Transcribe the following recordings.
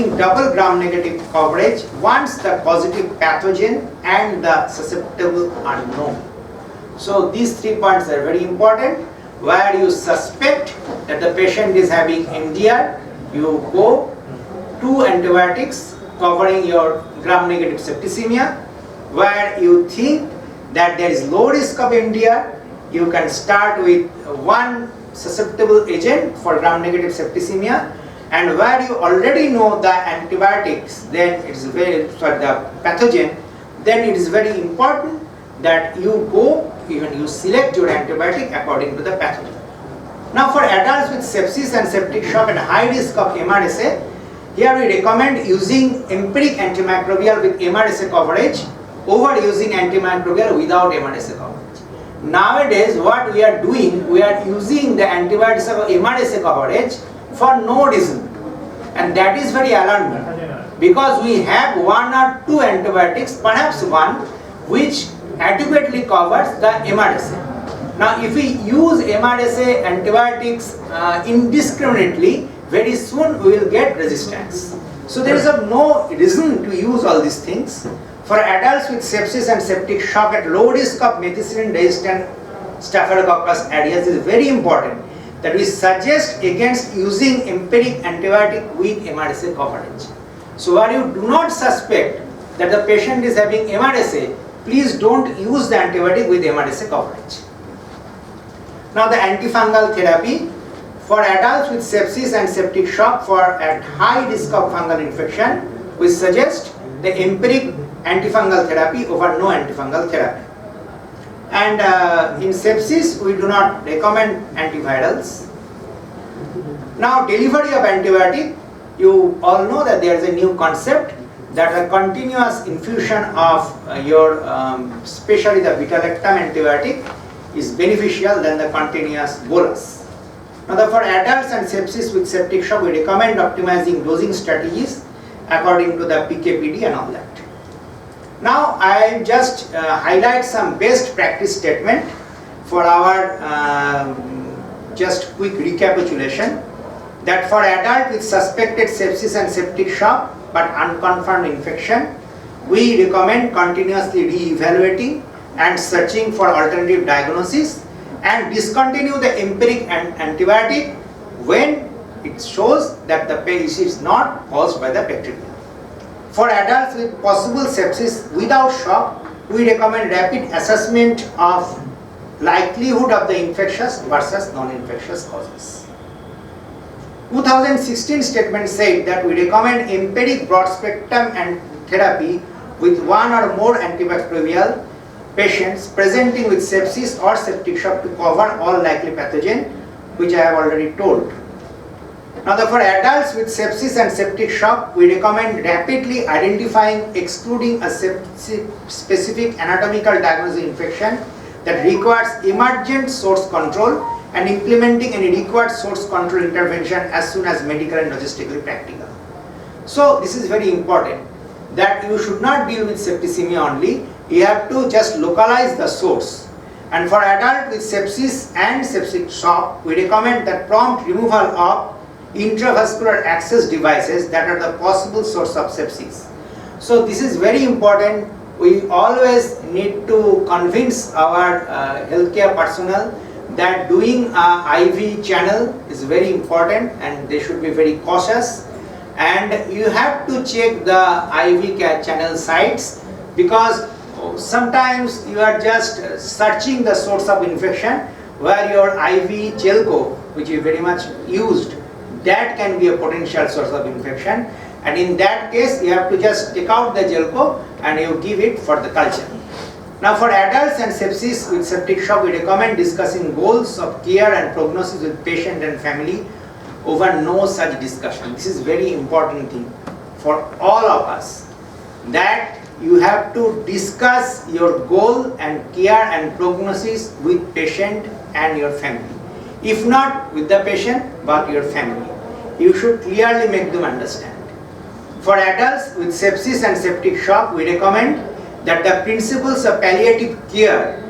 double gram-negative coverage once the positive pathogen and the susceptible are known. So these 3 points are very important. Where you suspect that the patient is having MDR, you go 2 antibiotics covering your gram-negative septicemia. Where you think that there is low risk of MDR, you can start with 1 susceptible agent for gram-negative septicemia. And where you already know the antibiotics, then it is very for the pathogen, then it is very important that you go, even you select your antibiotic according to the pathogen. Now for adults with sepsis and septic shock and high risk of MRSA, here we recommend using empiric antimicrobial with MRSA coverage over using antimicrobial without MRSA coverage. Nowadays what we are doing, we are using the antibiotics of MRSA coverage for no reason, and that is very alarming because we have 1 or 2 antibiotics, perhaps 1, which adequately covers the MRSA. Now if we use MRSA antibiotics indiscriminately, very soon we will get resistance. So there is no reason to use all these things. For adults with sepsis and septic shock at low risk of methicillin resistant Staphylococcus aureus, is very important that we suggest against using empiric antibiotic with MRSA coverage. So where you do not suspect that the patient is having MRSA, please don't use the antibiotic with MRSA coverage. Now the antifungal therapy for adults with sepsis and septic shock for at high risk of fungal infection, we suggest the empiric antifungal therapy over no antifungal therapy. And in sepsis, we do not recommend antivirals. Now delivery of antibiotic, you all know that there is a new concept that a continuous infusion of your especially the beta-lactam antibiotic is beneficial than the continuous bolus. Now for adults and sepsis with septic shock, we recommend optimizing dosing strategies according to the PK/PD and all that. Now I just highlight some best practice statement for our just quick recapitulation, that for adult with suspected sepsis and septic shock but unconfirmed infection, we recommend continuously re-evaluating and searching for alternative diagnosis and discontinue the empiric antibiotic when it shows that the patient is not caused by the bacteria. For adults with possible sepsis without shock, we recommend rapid assessment of likelihood of the infectious versus non-infectious causes. 2016 statement said that we recommend empiric broad spectrum and therapy with 1 or more antimicrobial patients presenting with sepsis or septic shock to cover all likely pathogen, which I have already told. Now for adults with sepsis and septic shock, we recommend rapidly identifying, excluding a specific anatomical diagnosis infection that requires emergent source control and implementing any required source control intervention as soon as medical and logistically practical. So this is very important, that you should not deal with septicemia only, you have to just localize the source. And for adult with sepsis and septic shock, we recommend the prompt removal of intravascular access devices that are the possible source of sepsis. So this is very important. We always need to convince our healthcare personnel that doing IV channel is very important and they should be very cautious, and you have to check the IV channel sites, because sometimes you are just searching the source of infection where your IV gelco, which is very much used, that can be a potential source of infection, and in that case you have to just take out the gelco and you give it for the culture. Now for adults and sepsis with septic shock, we recommend discussing goals of care and prognosis with patient and family over no such discussion. This is very important thing for all of us, that you have to discuss your goal and care and prognosis with patient and your family. If not with the patient, but your family. You should clearly make them understand. For adults with sepsis and septic shock, we recommend that the principles of palliative care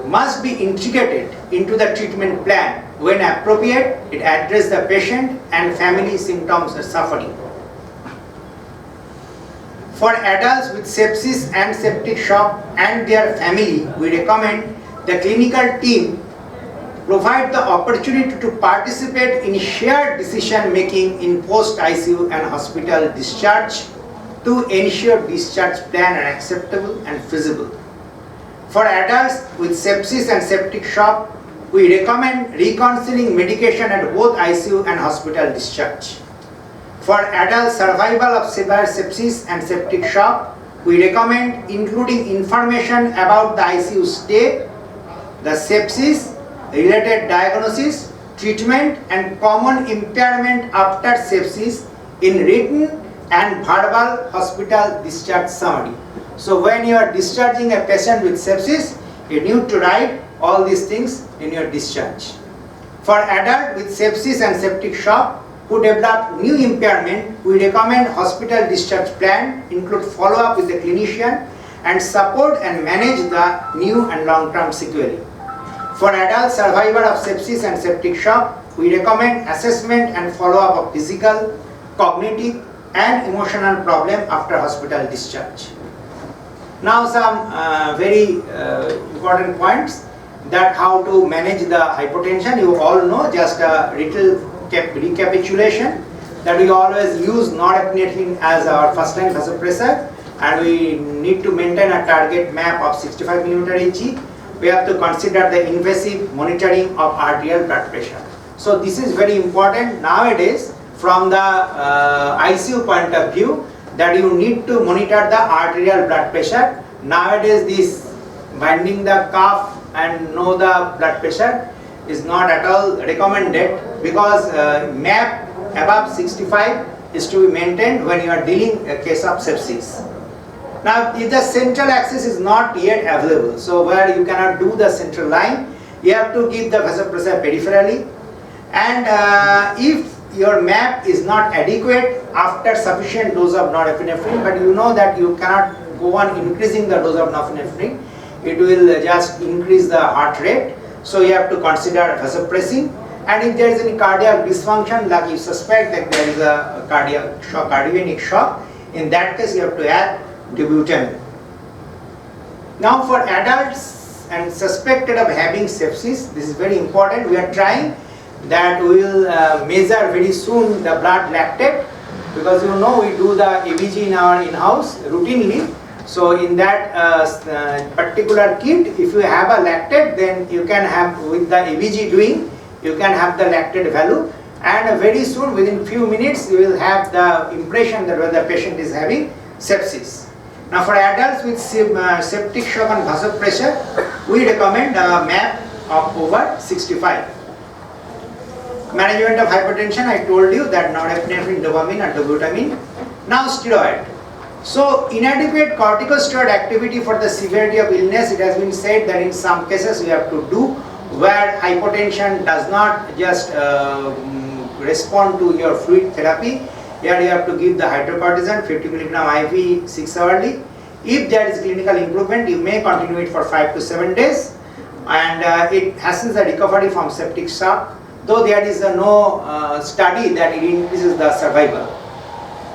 must be integrated into the treatment plan. When appropriate, it addresses the patient and family symptoms or suffering. For adults with sepsis and septic shock and their family, we recommend the clinical team provide the opportunity to participate in shared decision making in post-ICU and hospital discharge to ensure discharge plan are acceptable and feasible. For adults with sepsis and septic shock, we recommend reconciling medication at both ICU and hospital discharge. For adult survival of severe sepsis and septic shock, we recommend including information about the ICU stay, the sepsis, related diagnosis, treatment and common impairment after sepsis in written and verbal hospital discharge summary. So when you are discharging a patient with sepsis, you need to write all these things in your discharge. For adult with sepsis and septic shock who develop new impairment, we recommend hospital discharge plan include follow-up with the clinician and support and manage the new and long-term sequelae. For adult survivor of sepsis and septic shock, we recommend assessment and follow-up of physical, cognitive and emotional problem after hospital discharge. Now some very important points that how to manage the hypotension. You all know, just a little recapitulation, that we always use norepinephrine as our first line vasopressor and we need to maintain a target map of 65 mm Hg. We have to consider the invasive monitoring of arterial blood pressure. So this is very important nowadays from the ICU point of view, that you need to monitor the arterial blood pressure. Nowadays this binding the cuff and know the blood pressure is not at all recommended, because MAP above 65 is to be maintained when you are dealing a case of sepsis. Now if the central axis is not yet available, so where you cannot do the central line, you have to give the vasopressor peripherally, and if your MAP is not adequate after sufficient dose of norepinephrine, but you know that you cannot go on increasing the dose of norepinephrine, it will just increase the heart rate, so you have to consider vasopressing. And if there is any cardiac dysfunction, like you suspect that there is a cardiac shock, cardiogenic shock, in that case you have to add dobutamine. Now for adults and suspected of having sepsis, this is very important. We are trying that we will measure very soon the blood lactate, because you know we do the EVG in our in-house routinely. So in that particular kit, if you have a lactate, then you can have, with the EVG doing, you can have the lactate value, and very soon within few minutes you will have the impression that whether the patient is having sepsis. Now for adults with septic shock and vasopressor, we recommend a MAP of over 65. Management of hypertension, I told you that norepinephrine, dopamine and dobutamine. Now steroid. So inadequate corticosteroid activity for the severity of illness, it has been said that in some cases you have to do where hypotension does not just respond to your fluid therapy. Here you have to give the hydrocortisone 50 mg IV 6 hourly. If there is clinical improvement, you may continue it for 5 to 7 days, and it hastens the recovery from septic shock, though there is no study that it increases the survival.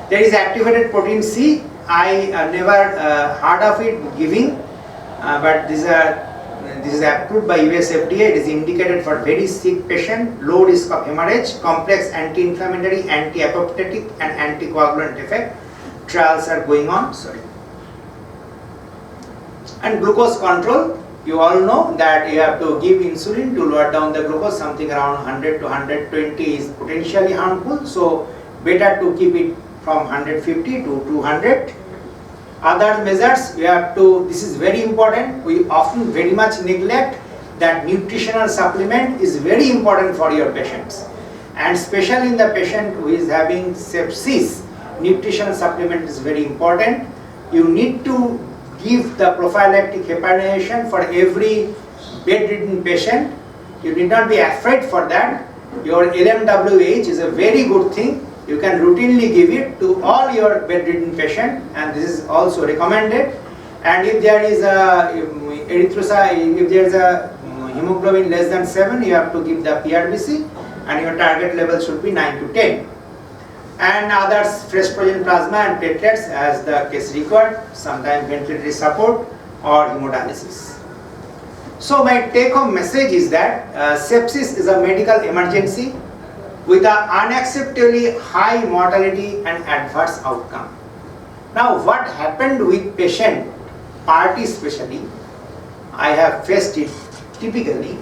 There is activated protein C. I never heard of it giving, but this is approved by US FDA. It is indicated for very sick patient, low risk of hemorrhage, complex anti-inflammatory, anti-apoptotic and anticoagulant effect. Trials are going on. And glucose control, you all know that you have to give insulin to lower down the glucose. Something around 100 to 120 is potentially harmful, so better to keep it from 150 to 200. Other measures, you have to, this is very important, we often very much neglect that nutritional supplement is very important for your patients, and especially in the patient who is having sepsis, nutritional supplement is very important. You need to give the prophylactic heparination for every bedridden patient. You need not be afraid for that. Your LMWH is a very good thing. You can routinely give it to all your bedridden patient, and this is also recommended. And if there is a erythrocyte, if there is a hemoglobin less than 7, you have to give the PRBC, and your target level should be 9 to 10. and others fresh frozen plasma and platelets as the case required, sometimes ventilatory support or hemodialysis. So my take-home message is that sepsis is a medical emergency with an unacceptably high mortality and adverse outcome. Now what happened with patient, party especially, I have faced it typically.